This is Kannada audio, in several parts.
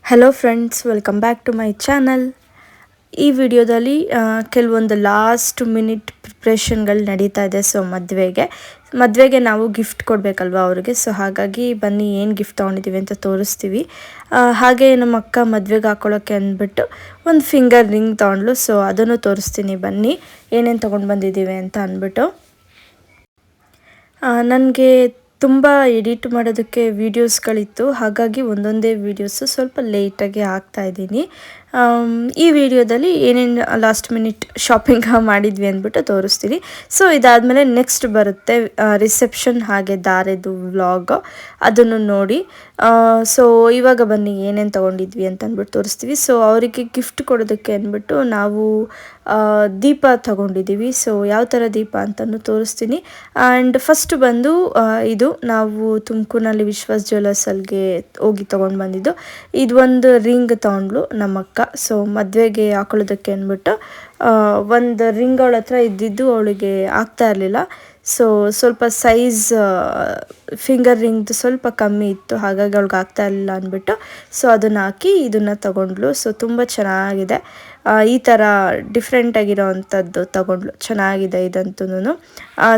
Hello friends, welcome back to my channel. ಈ ವಿಡಿಯೋದಲ್ಲಿ ಕೆಲವೊಂದು ಲಾಸ್ಟ್ ಮಿನಿಟ್ ಪ್ರಿಪ್ರೇಷನ್ಗಳು ನಡೀತಾ ಇದೆ. ಸೊ ಮದುವೆಗೆ ನಾವು ಗಿಫ್ಟ್ ಕೊಡಬೇಕಲ್ವ ಅವ್ರಿಗೆ. ಸೊ ಹಾಗಾಗಿ ಬನ್ನಿ ಏನು ಗಿಫ್ಟ್ ತೊಗೊಂಡಿದ್ದೀವಿ ಅಂತ ತೋರಿಸ್ತೀವಿ. ಹಾಗೆ ನಮ್ಮ ಅಕ್ಕ ಮದುವೆಗೆ ಹಾಕ್ಕೊಳ್ಳೋಕ್ಕೆ ಅಂದ್ಬಿಟ್ಟು ಒಂದು ಫಿಂಗರ್ ರಿಂಗ್ ತೊಗೊಂಡ್ಲು. ಸೊ ಅದನ್ನು ತೋರಿಸ್ತೀನಿ ಬನ್ನಿ ಏನೇನು ತೊಗೊಂಡು ಬಂದಿದ್ದೀವಿ ಅಂತ ಅಂದ್ಬಿಟ್ಟು. ನನಗೆ ತುಂಬ ಎಡಿಟ್ ಮಾಡೋದಕ್ಕೆ ವೀಡಿಯೋಸ್ಗಳಿತ್ತು, ಹಾಗಾಗಿ ಒಂದೊಂದೇ ವೀಡಿಯೋಸು ಸ್ವಲ್ಪ ಲೇಟಾಗಿ ಹಾಕ್ತಾಯಿದ್ದೀನಿ. ಈ ವಿಡಿಯೋದಲ್ಲಿ ಏನೇನು ಲಾಸ್ಟ್ ಮಿನಿಟ್ ಶಾಪಿಂಗ್ ಮಾಡಿದ್ವಿ ಅಂದ್ಬಿಟ್ಟು ತೋರಿಸ್ತೀನಿ. ಸೊ ಇದಾದಮೇಲೆ ನೆಕ್ಸ್ಟ್ ಬರುತ್ತೆ ರಿಸೆಪ್ಷನ್ ಹಾಗೆ ದಾರೆದು ವ್ಲಾಗ್, ಅದನ್ನು ನೋಡಿ. ಸೊ ಇವಾಗ ಬನ್ನಿ ಏನೇನು ತೊಗೊಂಡಿದ್ವಿ ಅಂತ ಅಂದ್ಬಿಟ್ಟು ತೋರಿಸ್ತೀವಿ. ಸೊ ಅವರಿಗೆ ಗಿಫ್ಟ್ ಕೊಡೋದಕ್ಕೆ ಅಂದ್ಬಿಟ್ಟು ನಾವು ದೀಪ ತೊಗೊಂಡಿದ್ದೀವಿ. ಸೊ ಯಾವ ಥರ ದೀಪ ಅಂತಲೂ ತೋರಿಸ್ತೀನಿ. ಆ್ಯಂಡ್ ಫಸ್ಟ್ ಬಂದು ಇದು ನಾವು ತುಮಕೂರಿನಲ್ಲಿ ವಿಶ್ವಾಸ್ ಜ್ಯುವೆಲರ್ಸಲ್ಲಿಗೆ ಹೋಗಿ ತೊಗೊಂಡು ಬಂದಿದ್ದು. ಇದು ಒಂದು ರಿಂಗ್ ತೊಗೊಂಡ್ಲು ನಮ್ಮ ಅಕ್ಕ. ಸೊ ಮದುವೆಗೆ ಹಾಕೊಳ್ಳೋದಕ್ಕೆ ಅಂದ್ಬಿಟ್ಟು ಒಂದು ರಿಂಗ್ ಅವಳ ಹತ್ರ ಇದ್ದಿದ್ದು ಅವಳಿಗೆ ಆಗ್ತಾ ಇರಲಿಲ್ಲ. ಸೊ ಸ್ವಲ್ಪ ಸೈಜ್ ಫಿಂಗರ್ ರಿಂಗ್ದು ಸ್ವಲ್ಪ ಕಮ್ಮಿ ಇತ್ತು, ಹಾಗಾಗಿ ಅವಳಿಗೆ ಆಗ್ತಾ ಇರಲಿಲ್ಲ ಅಂದ್ಬಿಟ್ಟು ಸೊ ಅದನ್ನು ಹಾಕಿ ಇದನ್ನು ತಗೊಂಡ್ಲು. ಸೊ ತುಂಬ ಚೆನ್ನಾಗಿದೆ, ಈ ಥರ ಡಿಫ್ರೆಂಟಾಗಿರೋ ಅಂಥದ್ದು ತಗೊಂಡ್ಲು. ಚೆನ್ನಾಗಿದೆ ಇದಂತೂ.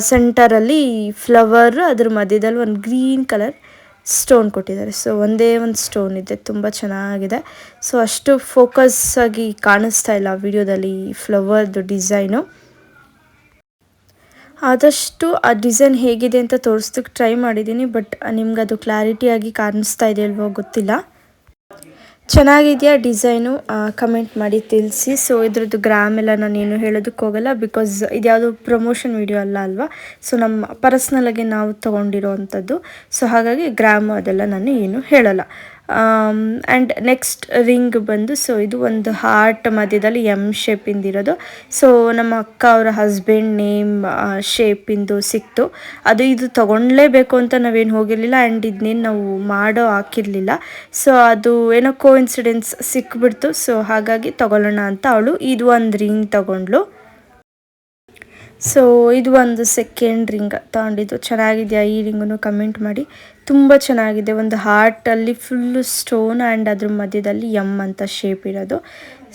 ಸೆಂಟರಲ್ಲಿ ಫ್ಲವರ್, ಅದ್ರ ಮಧ್ಯದಲ್ಲಿ ಒಂದು ಗ್ರೀನ್ ಕಲರ್ ಸ್ಟೋನ್ ಕೊಟ್ಟಿದ್ದಾರೆ. ಸೊ ಒಂದೇ ಒಂದು ಸ್ಟೋನ್ ಇದೆ, ತುಂಬ ಚೆನ್ನಾಗಿದೆ. ಸೊ ಅಷ್ಟು ಫೋಕಸ್ ಆಗಿ ಕಾಣಿಸ್ತಾ ಇಲ್ಲ ವಿಡಿಯೋದಲ್ಲಿ ಫ್ಲವರ್ದು ಡಿಸೈನು. ಆದಷ್ಟು ಆ ಡಿಸೈನ್ ಹೇಗಿದೆ ಅಂತ ತೋರಿಸೋದಕ್ಕೆ ಟ್ರೈ ಮಾಡಿದ್ದೀನಿ, ಬಟ್ ನಿಮ್ಗೆ ಅದು ಕ್ಲಾರಿಟಿಯಾಗಿ ಕಾಣಿಸ್ತಾ ಇದೆ ಅಲ್ವೋ ಗೊತ್ತಿಲ್ಲ. ಚೆನ್ನಾಗಿದೆಯಾ ಡಿಸೈನು ಕಮೆಂಟ್ ಮಾಡಿ ತಿಳಿಸಿ. ಸೊ ಇದ್ರದ್ದು ಗ್ರಾಮ್ ಎಲ್ಲ ನಾನೇನು ಹೇಳೋದಕ್ಕೆ ಹೋಗಲ್ಲ, ಬಿಕಾಸ್ ಇದು ಯಾವುದೋ ಪ್ರಮೋಷನ್ ವಿಡಿಯೋ ಅಲ್ವಾ. ಸೊ ನಮ್ಮ ಪರ್ಸ್ನಲಾಗಿ ನಾವು ತೊಗೊಂಡಿರೋ ಅಂಥದ್ದು. ಸೊ ಹಾಗಾಗಿ ಗ್ರಾಮ್ ಅದೆಲ್ಲ ನಾನು ಏನು ಹೇಳಲ್ಲ. ಆ್ಯಂಡ್ ನೆಕ್ಸ್ಟ್ ರಿಂಗ್ ಬಂದು, ಸೊ ಇದು ಒಂದು ಹಾರ್ಟ್ ಮಧ್ಯದಲ್ಲಿ ಎಮ್ ಶೇಪಿಂದಿರೋದು. ಸೊ ನಮ್ಮ ಅಕ್ಕ ಅವರ ಹಸ್ಬೆಂಡ್ ನೇಮ್ ಶೇಪಿಂದು ಸಿಕ್ತು. ಇದು ತೊಗೊಳ್ಲೇಬೇಕು ಅಂತ ನಾವೇನು ಹೋಗಿರಲಿಲ್ಲ, ಆ್ಯಂಡ್ ಇದನ್ನೇನು ನಾವು ಮಾಡೋ ಹಾಕಿರಲಿಲ್ಲ. ಸೊ ಅದು ಏನೋ ಕೋಇನ್ಸಿಡೆನ್ಸ್ ಸಿಕ್ಬಿಡ್ತು. ಸೊ ಹಾಗಾಗಿ ತೊಗೊಳ್ಳೋಣ ಅಂತ ಅವಳು ಇದು ಒಂದು ರಿಂಗ್ ತೊಗೊಂಡ್ಲು. ಸೊ ಇದು ಒಂದು ಸೆಕೆಂಡ್ ರಿಂಗ್ ತೊಗೊಂಡಿದ್ದು. ಚೆನ್ನಾಗಿದೆಯಾ ಈ ರಿಂಗನ್ನು ಕಮೆಂಟ್ ಮಾಡಿ. ತುಂಬ ಚೆನ್ನಾಗಿದೆ, ಒಂದು ಹಾರ್ಟಲ್ಲಿ ಫುಲ್ಲು ಸ್ಟೋನ್ ಆ್ಯಂಡ್ ಅದ್ರ ಮಧ್ಯದಲ್ಲಿ ಎಮ್ ಅಂತ ಶೇಪ್ ಇರೋದು.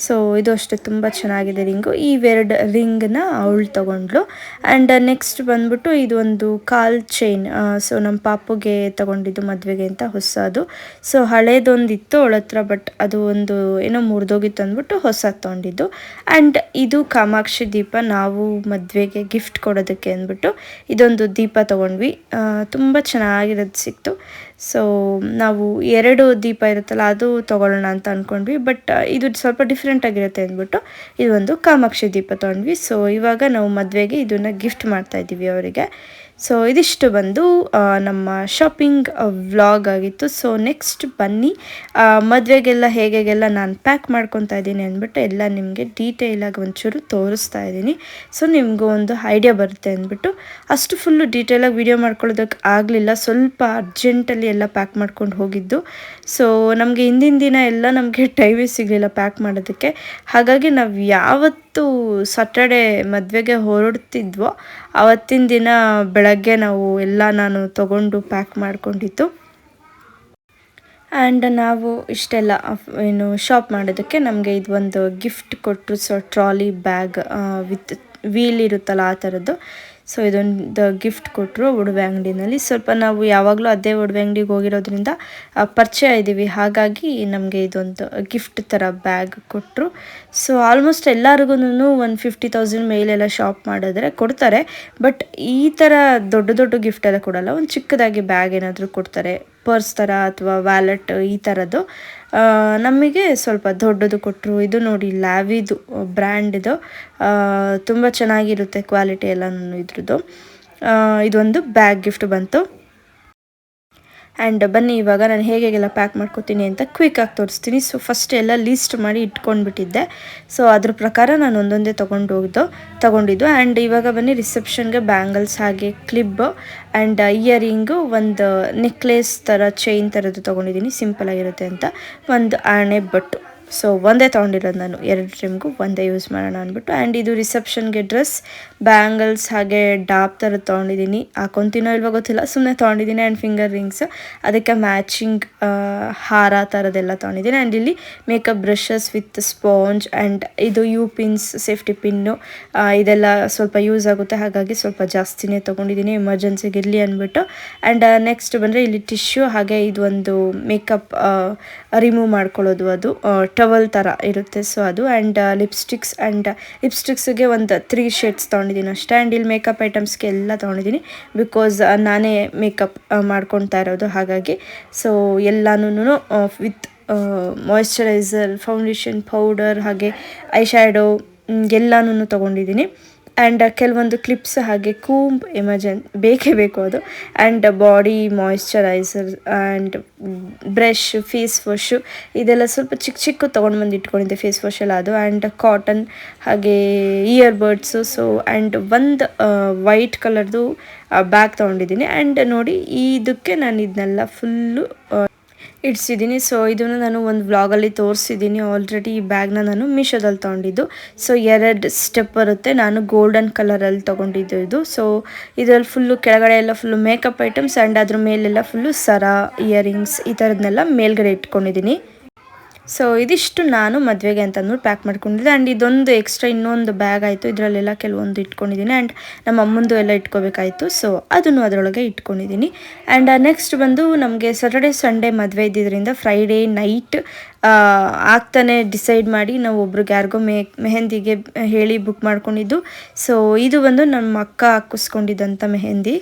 ಸೊ ಇದು ಅಷ್ಟೇ ತುಂಬ ಚೆನ್ನಾಗಿದೆ ರಿಂಗು. ಇವೆರಡು ರಿಂಗ್ನ ಅವಳು ತೊಗೊಂಡ್ಲು. ಆ್ಯಂಡ್ ನೆಕ್ಸ್ಟ್ ಬಂದ್ಬಿಟ್ಟು ಇದು ಒಂದು ಕಾಲ್ ಚೈನ್. ಸೊ ನಮ್ಮ ಪಾಪುಗೆ ತೊಗೊಂಡಿದ್ದು ಮದುವೆಗೆ ಅಂತ ಹೊಸದು. ಸೊ ಹಳೇದೊಂದಿತ್ತು ಅವಳ ಹತ್ರ, ಬಟ್ ಅದು ಒಂದು ಏನೋ ಮುರಿದೋಗಿತ್ತು ಅಂದ್ಬಿಟ್ಟು ಹೊಸ ತೊಗೊಂಡಿದ್ದು. ಆ್ಯಂಡ್ ಇದು ಕಾಮಾಕ್ಷಿ ದೀಪ, ನಾವು ಮದುವೆಗೆ ಗಿಫ್ಟ್ ಕೊಡೋದಕ್ಕೆ ಅಂದ್ಬಿಟ್ಟು ಇದೊಂದು ದೀಪ ತೊಗೊಂಡ್ವಿ. ತುಂಬ ಚೆನ್ನಾಗಿರೋದು ಸಿಕ್ತು. ಸೊ ನಾವು 2 ದೀಪ ಇರುತ್ತಲ್ಲ ಅದು ತೊಗೊಳ್ಳೋಣ ಅಂತ ಅಂದ್ಕೊಂಡ್ವಿ, ಬಟ್ ಇದು ಸ್ವಲ್ಪ ಡಿಫ್ರೆಂಟ್ ಆಗಿರುತ್ತೆ ಅಂದ್ಬಿಟ್ಟು ಇದೊಂದು ಕಾಮಾಕ್ಷಿ ದೀಪ ತೊಗೊಂಡ್ವಿ. ಸೊ ಇವಾಗ ನಾವು ಮದುವೆಗೆ ಇದನ್ನು ಗಿಫ್ಟ್ ಮಾಡ್ತಾಯಿದ್ದೀವಿ ಅವರಿಗೆ. ಸೊ ಇದಿಷ್ಟು ಬಂದು ನಮ್ಮ ಶಾಪಿಂಗ್ ವ್ಲಾಗ್ ಆಗಿತ್ತು. ಸೊ ನೆಕ್ಸ್ಟ್ ಬನ್ನಿ ಮದುವೆಗೆಲ್ಲ ಹೇಗೆಲ್ಲ ನಾನು ಪ್ಯಾಕ್ ಮಾಡ್ಕೊತಾ ಇದ್ದೀನಿ ಅಂದ್ಬಿಟ್ಟು ಎಲ್ಲ ನಿಮಗೆ ಡೀಟೇಲಾಗಿ ಒಂಚೂರು ತೋರಿಸ್ತಾ ಇದ್ದೀನಿ. ಸೊ ನಿಮಗೂ ಒಂದು ಐಡಿಯಾ ಬರುತ್ತೆ ಅಂದ್ಬಿಟ್ಟು ಅಷ್ಟು ಫುಲ್ಲು ಡೀಟೇಲಾಗಿ ವಿಡಿಯೋ ಮಾಡ್ಕೊಳ್ಳೋದಕ್ಕೆ ಆಗಲಿಲ್ಲ, ಸ್ವಲ್ಪ ಅರ್ಜೆಂಟಲ್ಲಿ ಎಲ್ಲ ಪ್ಯಾಕ್ ಮಾಡ್ಕೊಂಡು ಹೋಗಿದ್ದು. ಸೊ ನಮಗೆ ಹಿಂದಿನ ದಿನ ಎಲ್ಲ ನಮಗೆ ಟೈಮೇ ಸಿಗಲಿಲ್ಲ ಪ್ಯಾಕ್ ಮಾಡೋದಕ್ಕೆ. ಹಾಗಾಗಿ ನಾವು ಯಾವತ್ತು ಸಾಟರ್ಡೆ ಮದುವೆಗೆ ಹೊರಡ್ತಿದ್ವೋ ಆವತ್ತಿನ ದಿನ ಬೆಳಗ್ಗೆ ನಾವು ನಾನು ತೊಗೊಂಡು ಪ್ಯಾಕ್ ಮಾಡ್ಕೊಂಡಿದ್ದು. ಆ್ಯಂಡ್ ನಾವು ಇಷ್ಟೆಲ್ಲ ಏನು ಶಾಪ್ ಮಾಡೋದಕ್ಕೆ ನಮಗೆ ಇದು ಒಂದು ಗಿಫ್ಟ್ ಕೊಟ್ಟರು. So trolley bag with wheel ಇರುತ್ತಲ್ಲ ಆ ಥರದ್ದು. ಸೊ ಇದೊಂದು ಗಿಫ್ಟ್ ಕೊಟ್ಟರು ಒಡವೆ ಅಂಗಡಿನಲ್ಲಿ. ಸ್ವಲ್ಪ ನಾವು ಯಾವಾಗಲೂ ಅದೇ ಒಡವೆ ಅಂಗಡಿಗೆ ಹೋಗಿರೋದ್ರಿಂದ ಪರಿಚಯ ಇದ್ದೀವಿ, ಹಾಗಾಗಿ ನಮಗೆ ಇದೊಂದು ಗಿಫ್ಟ್ ಥರ ಬ್ಯಾಗ್ ಕೊಟ್ಟರು. ಸೊ ಆಲ್ಮೋಸ್ಟ್ ಎಲ್ಲರಿಗೂ ಒಂದು 50,000 ಮೇಲೆಲ್ಲ ಶಾಪ್ ಮಾಡಿದ್ರೆ ಕೊಡ್ತಾರೆ, ಬಟ್ ಈ ಥರ ದೊಡ್ಡ ಗಿಫ್ಟ್ ಎಲ್ಲ ಕೊಡಲ್ಲ. ಒಂದು ಚಿಕ್ಕದಾಗಿ ಬ್ಯಾಗ್ ಏನಾದರೂ ಕೊಡ್ತಾರೆ, ಪರ್ಸ್ ಥರ ಅಥವಾ ವ್ಯಾಲೆಟ್ ಈ ಥರದ್ದು. ನಮಗೆ ಸ್ವಲ್ಪ ದೊಡ್ಡದು ಕೊಟ್ಟರು. ಇದು ನೋಡಿ ಲ್ಯಾವಿದು ಬ್ರ್ಯಾಂಡಿದು, ತುಂಬ ಚೆನ್ನಾಗಿರುತ್ತೆ ಕ್ವಾಲಿಟಿ ಎಲ್ಲ ಇದ್ರದ್ದು. ಇದೊಂದು ಬ್ಯಾಗ್ ಗಿಫ್ಟ್ ಬಂತು. ಆ್ಯಂಡ್ ಬನ್ನಿ ಇವಾಗ ನಾನು ಹೇಗೆಲ್ಲ ಪ್ಯಾಕ್ ಮಾಡ್ಕೊತೀನಿ ಅಂತ ಕ್ವಿಕ್ಕಾಗಿ ತೋರಿಸ್ತೀನಿ. ಸೊ ಫಸ್ಟ್ ಎಲ್ಲ ಲೀಸ್ಟ್ ಮಾಡಿ ಇಟ್ಕೊಂಡ್ಬಿಟ್ಟಿದ್ದೆ. ಸೊ ಅದ್ರ ಪ್ರಕಾರ ನಾನು ಒಂದೊಂದೇ ತೊಗೊಂಡಿದ್ದು. ಆ್ಯಂಡ್ ಇವಾಗ ಬನ್ನಿ ರಿಸೆಪ್ಷನ್ಗೆ ಬ್ಯಾಂಗಲ್ಸ್ ಹಾಗೆ ಕ್ಲಿಪ್ ಆ್ಯಂಡ್ ಇಯರಿಂಗು, ಒಂದು ನೆಕ್ಲೆಸ್ ಥರ ಚೈನ್ ಥರದ್ದು ತೊಗೊಂಡಿದ್ದೀನಿ, ಸಿಂಪಲ್ ಆಗಿರುತ್ತೆ ಅಂತ. ಒಂದು ಆಣೆ ಬಟ್ಟು ಸೊ ಒಂದೇ ತೊಗೊಂಡಿರೋದು ನಾನು 2 ಟೈಮ್ಗೂ ಒಂದೇ ಯೂಸ್ ಮಾಡೋಣ ಅಂದ್ಬಿಟ್ಟು. ಆ್ಯಂಡ್ ಇದು ರಿಸೆಪ್ಷನ್ಗೆ ಡ್ರೆಸ್, ಬ್ಯಾಂಗಲ್ಸ್ ಹಾಗೆ ಡಾಪ್ ಥರದ್ದು ತೊಗೊಂಡಿದ್ದೀನಿ. ಹಾಕೊತೀನೋ ಇಲ್ವೋ ಗೊತ್ತಿಲ್ಲ, ಸುಮ್ಮನೆ ತೊಗೊಂಡಿದ್ದೀನಿ. ಆ್ಯಂಡ್ ಫಿಂಗರ್ ರಿಂಗ್ಸ್, ಅದಕ್ಕೆ ಮ್ಯಾಚಿಂಗ್ ಹಾರ ಥರದ್ದೆಲ್ಲ ತೊಗೊಂಡಿದ್ದೀನಿ. ಆ್ಯಂಡ್ ಇಲ್ಲಿ makeup brushes with sponge and ಇದು ಯು ಪಿನ್ಸ್, ಸೇಫ್ಟಿ ಪಿನ್ನು, ಇದೆಲ್ಲ ಸ್ವಲ್ಪ ಯೂಸ್ ಆಗುತ್ತೆ, ಹಾಗಾಗಿ ಸ್ವಲ್ಪ ಜಾಸ್ತಿನೇ ತೊಗೊಂಡಿದ್ದೀನಿ ಎಮರ್ಜೆನ್ಸಿಗೆ ಇರಲಿ ಅಂದ್ಬಿಟ್ಟು. ಆ್ಯಂಡ್ ನೆಕ್ಸ್ಟ್ ಬಂದರೆ ಇಲ್ಲಿ ಟಿಶ್ಯೂ, ಹಾಗೆ ಇದು ಒಂದು ಮೇಕಪ್ ರಿಮೂವ್ ಮಾಡ್ಕೊಳ್ಳೋದು, ಅದು ಟವಲ್ ಥರ ಇರುತ್ತೆ, ಸೊ ಅದು. ಆ್ಯಂಡ್ ಲಿಪ್ಸ್ಟಿಕ್ಸ್, ಆ್ಯಂಡ್ ಲಿಪ್ಸ್ಟಿಕ್ಸ್ಗೆ ಒಂದು 3 ಶೇಡ್ಸ್ ತೊಗೊಂಡಿದ್ದೀನಿ ಅಷ್ಟೇ. ಆ್ಯಂಡ್ ಇಲ್ಲಿ ಮೇಕಪ್ ಐಟಮ್ಸ್ಗೆ ಎಲ್ಲ ತೊಗೊಂಡಿದ್ದೀನಿ, ಬಿಕಾಸ್ ನಾನೇ ಮೇಕಪ್ ಮಾಡ್ಕೊತಾ ಇರೋದು, ಹಾಗಾಗಿ. ಸೊ ಎಲ್ಲನೂ ವಿತ್ ಮಾಯ್ಶ್ಚರೈಸರ್, ಫೌಂಡೇಶನ್, ಪೌಡರ್, ಹಾಗೆ ಐ ಶ್ಯಾಡೋ ಎಲ್ಲನೂ ತೊಗೊಂಡಿದ್ದೀನಿ. ಆ್ಯಂಡ್ ಕೆಲವೊಂದು ಕ್ಲಿಪ್ಸ್, ಹಾಗೆ ಕೂಂಬ್ ಬೇಕೇ ಬೇಕು ಅದು. And body moisturizer and brush, face wash, ಇದೆಲ್ಲ ಸ್ವಲ್ಪ ಚಿಕ್ಕ ತೊಗೊಂಡು ಬಂದು ಇಟ್ಕೊಂಡಿದ್ದೆ, ಫೇಸ್ ವಾಶ್ ಎಲ್ಲ ಅದು. ಆ್ಯಂಡ್ ಕಾಟನ್, ಹಾಗೆ ಇಯರ್ಬಡ್ಸು. ಸೊ ಆ್ಯಂಡ್ ಒಂದು ವೈಟ್ ಕಲರ್ದು ಬ್ಯಾಗ್ ತೊಗೊಂಡಿದ್ದೀನಿ. ಆ್ಯಂಡ್ ನೋಡಿ, ಇದಕ್ಕೆ ನಾನು ಇದನ್ನೆಲ್ಲ ಫುಲ್ಲು ಇಡ್ಸಿದ್ದೀನಿ. ಸೊ ಇದನ್ನು ನಾನು ಒಂದು ವ್ಲಾಗಲ್ಲಿ ತೋರಿಸಿದ್ದೀನಿ ಆಲ್ರೆಡಿ. ಈ ಬ್ಯಾಗ್ನ ನಾನು ಮೀಶೋದಲ್ಲಿ ತೊಗೊಂಡಿದ್ದು. ಸೊ 2 ಸ್ಟೆಪ್ ಬರುತ್ತೆ, ನಾನು ಗೋಲ್ಡನ್ ಕಲರಲ್ಲಿ ತೊಗೊಂಡಿದ್ದು ಇದು. ಸೊ ಇದರಲ್ಲಿ ಫುಲ್ಲು ಕೆಳಗಡೆ ಎಲ್ಲ ಫುಲ್ಲು ಮೇಕಪ್ ಐಟಮ್ಸ್, ಆ್ಯಂಡ್ ಅದ್ರ ಮೇಲೆಲ್ಲ ಫುಲ್ಲು ಸರ, ಇಯರಿಂಗ್ಸ್ ಈ ಥರದನ್ನೆಲ್ಲ ಮೇಲ್ಗಡೆ ಇಟ್ಕೊಂಡಿದ್ದೀನಿ. ಸೊ ಇದಿಷ್ಟು ನಾನು ಮದುವೆಗೆ ಅಂತ ಅಂದ್ಬಿಟ್ಟು ಪ್ಯಾಕ್ ಮಾಡ್ಕೊಂಡಿದ್ದೆ. ಆ್ಯಂಡ್ ಇದೊಂದು ಎಕ್ಸ್ಟ್ರಾ ಇನ್ನೊಂದು ಬ್ಯಾಗ್ ಆಯಿತು, ಇದರಲ್ಲೆಲ್ಲ ಕೆಲವೊಂದು ಇಟ್ಕೊಂಡಿದ್ದೀನಿ. ಆ್ಯಂಡ್ ನಮ್ಮ ಅಮ್ಮಂದು ಎಲ್ಲ ಇಟ್ಕೋಬೇಕಾಯಿತು, ಸೊ ಅದನ್ನು ಅದರೊಳಗೆ ಇಟ್ಕೊಂಡಿದ್ದೀನಿ. ಆ್ಯಂಡ್ ನೆಕ್ಸ್ಟ್ ಬಂದು ನಮಗೆ ಸ್ಯಾಟರ್ಡೆ ಸಂಡೇ ಮದುವೆ ಇದ್ದಿದ್ದರಿಂದ ಫ್ರೈಡೇ ನೈಟ್ ಆಗ್ತಾನೆ ಡಿಸೈಡ್ ಮಾಡಿ ನಾವು ಒಬ್ರಿಗೆ ಯಾರಿಗೋ ಮೆಹಂದಿಗೆ ಹೇಳಿ ಬುಕ್ ಮಾಡ್ಕೊಂಡಿದ್ದು. ಸೊ ಇದು ಬಂದು ನಮ್ಮ ಅಕ್ಕ ಹಾಕಿಸ್ಕೊಂಡಿದ್ದಂಥ ಮೆಹಂದಿ.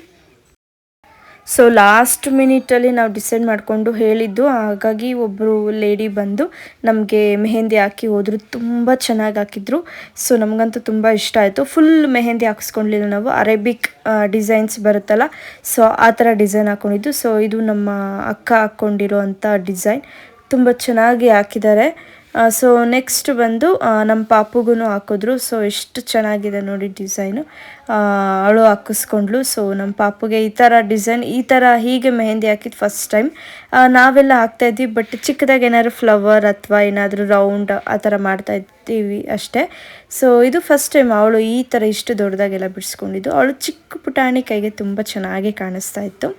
ಸೊ ಲಾಸ್ಟ್ ಮಿನಿಟಲ್ಲಿ ನಾವು ಡಿಸೈಡ್ ಮಾಡಿಕೊಂಡು ಹೇಳಿದ್ದು, ಹಾಗಾಗಿ ಒಬ್ಬರು ಲೇಡಿ ಬಂದು ನಮಗೆ ಮೆಹಂದಿ ಹಾಕಿ ಹೋದರು. ತುಂಬ ಚೆನ್ನಾಗಿ ಹಾಕಿದ್ರು. ಸೊ ನಮಗಂತೂ ತುಂಬ ಇಷ್ಟ ಆಯಿತು. ಫುಲ್ ಮೆಹಂದಿ ಹಾಕಿಸ್ಕೊಂಡಿಲ್ಲ ನಾವು, ಅರೇಬಿಕ್ ಡಿಸೈನ್ಸ್ ಬರುತ್ತಲ್ಲ, ಸೊ ಆ ಥರ ಡಿಸೈನ್ ಹಾಕ್ಕೊಂಡಿದ್ದು. ಸೊ ಇದು ನಮ್ಮ ಅಕ್ಕ ಹಾಕ್ಕೊಂಡಿರೋ ಅಂಥ ಡಿಸೈನ್, ತುಂಬ ಚೆನ್ನಾಗಿ ಹಾಕಿದ್ದಾರೆ. ಸೊ ನೆಕ್ಸ್ಟ್ ಬಂದು ನಮ್ಮ ಪಾಪುಗೂ ಹಾಕಿದ್ರು. ಸೊ ಎಷ್ಟು ಚೆನ್ನಾಗಿದೆ ನೋಡಿ ಡಿಸೈನು, ಅವಳು ಹಾಕಿಸ್ಕೊಂಡ್ಳು. ಸೊ ನಮ್ಮ ಪಾಪುಗೆ ಈ ಥರ ಡಿಸೈನ್, ಹೀಗೆ ಮೆಹಂದಿ ಹಾಕಿದ್ದು ಫಸ್ಟ್ ಟೈಮ್. ನಾವೆಲ್ಲ ಹಾಕ್ತಾಯಿದ್ವಿ, ಬಟ್ ಚಿಕ್ಕದಾಗಿ ಏನಾದ್ರು ಫ್ಲವರ್ ಅಥವಾ ಏನಾದರೂ ರೌಂಡ್ ಆ ಥರ ಮಾಡ್ತಾಯಿದ್ದೀವಿ ಅಷ್ಟೇ. ಸೊ ಇದು ಫಸ್ಟ್ ಟೈಮ್ ಅವಳು ಈ ಥರ ಇಷ್ಟು ದೊಡ್ಡದಾಗೆಲ್ಲ ಬಿಡಿಸ್ಕೊಂಡಿದ್ದು. ಅವಳು ಚಿಕ್ಕ ಪುಟಾಣಿ ಕೈಗೆ ತುಂಬ ಚೆನ್ನಾಗಿ ಕಾಣಿಸ್ತಾ ಇತ್ತು.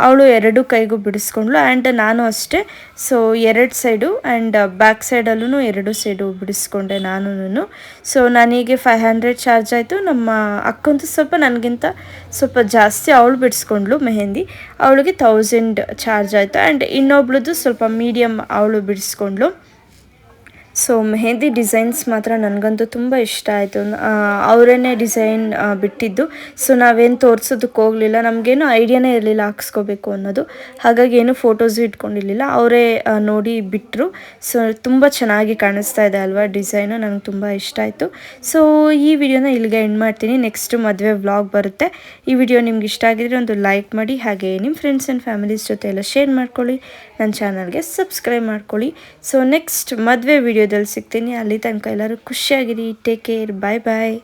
ಅವಳು 2 ಕೈಗೂ ಬಿಡಿಸ್ಕೊಂಡ್ಳು. ಆ್ಯಂಡ್ ನಾನು ಅಷ್ಟೇ. ಸೊ 2 ಸೈಡು ಆ್ಯಂಡ್ ಬ್ಯಾಕ್ ಸೈಡಲ್ಲೂ 2 ಸೈಡು ಬಿಡಿಸ್ಕೊಂಡೆ ನಾನು. ಸೊ ನನಗೆ 500 ಚಾರ್ಜ್ ಆಯಿತು. ನಮ್ಮ ಅಕ್ಕಂತೂ ಸ್ವಲ್ಪ ನನಗಿಂತ ಸ್ವಲ್ಪ ಜಾಸ್ತಿ ಅವಳು ಬಿಡಿಸ್ಕೊಂಡ್ಳು ಮೆಹಂದಿ, ಅವಳಿಗೆ 1000 ಚಾರ್ಜ್ ಆಯಿತು. ಆ್ಯಂಡ್ ಇನ್ನೊಬ್ಳದ್ದು ಸ್ವಲ್ಪ ಮೀಡಿಯಮ್ ಅವಳು ಬಿಡಿಸ್ಕೊಂಡ್ಳು. ಸೊ ಮೆಹಂದಿ ಡಿಸೈನ್ಸ್ ಮಾತ್ರ ನನಗಂತೂ ತುಂಬ ಇಷ್ಟ ಆಯಿತು. ಅವರೇ ಡಿಸೈನ್ ಬಿಟ್ಟಿದ್ದು. ಸೊ ನಾವೇನು ತೋರಿಸೋದಕ್ಕೆ ಹೋಗಲಿಲ್ಲ, ನಮಗೇನು ಐಡಿಯಾನೇ ಇರಲಿಲ್ಲ ಹಾಕ್ಸ್ಕೋಬೇಕು ಅನ್ನೋದು, ಹಾಗಾಗಿ ಏನು ಫೋಟೋಸು ಇಟ್ಕೊಂಡಿರಲಿಲ್ಲ. ಅವರೇ ನೋಡಿ ಬಿಟ್ಟರು. ಸೊ ತುಂಬ ಚೆನ್ನಾಗಿ ಕಾಣಿಸ್ತಾ ಇದೆ ಅಲ್ವಾ ಡಿಸೈನು, ನನಗೆ ತುಂಬ ಇಷ್ಟ ಆಯಿತು. ಸೊ ಈ ವಿಡಿಯೋನ ಇಲ್ಲಿಗೆ ಎಂಡ್ ಮಾಡ್ತೀನಿ. ನೆಕ್ಸ್ಟ್ ಮದುವೆ ವ್ಲಾಗ್ ಬರುತ್ತೆ. ಈ ವಿಡಿಯೋ ನಿಮ್ಗೆ ಇಷ್ಟ ಆಗಿದ್ರೆ ಒಂದು ಲೈಕ್ ಮಾಡಿ, ಹಾಗೆ ನಿಮ್ಮ ಫ್ರೆಂಡ್ಸ್ ಆ್ಯಂಡ್ ಫ್ಯಾಮಿಲೀಸ್ ಜೊತೆ ಎಲ್ಲ ಶೇರ್ ಮಾಡ್ಕೊಳ್ಳಿ, ನನ್ನ ಚಾನಲ್ಗೆ ಸಬ್ಸ್ಕ್ರೈಬ್ ಮಾಡ್ಕೊಳ್ಳಿ. ಸೊ ನೆಕ್ಸ್ಟ್ ಮದುವೆ ವಿಡಿಯೋದಲ್ಲಿ ಸಿಗ್ತೀನಿ. ಅಲ್ಲಿ ತನಕ ಎಲ್ಲರೂ ಖುಷಿಯಾಗಿರಿ. ಟೇಕ್ ಕೇರ್, ಬಾಯ್ ಬಾಯ್.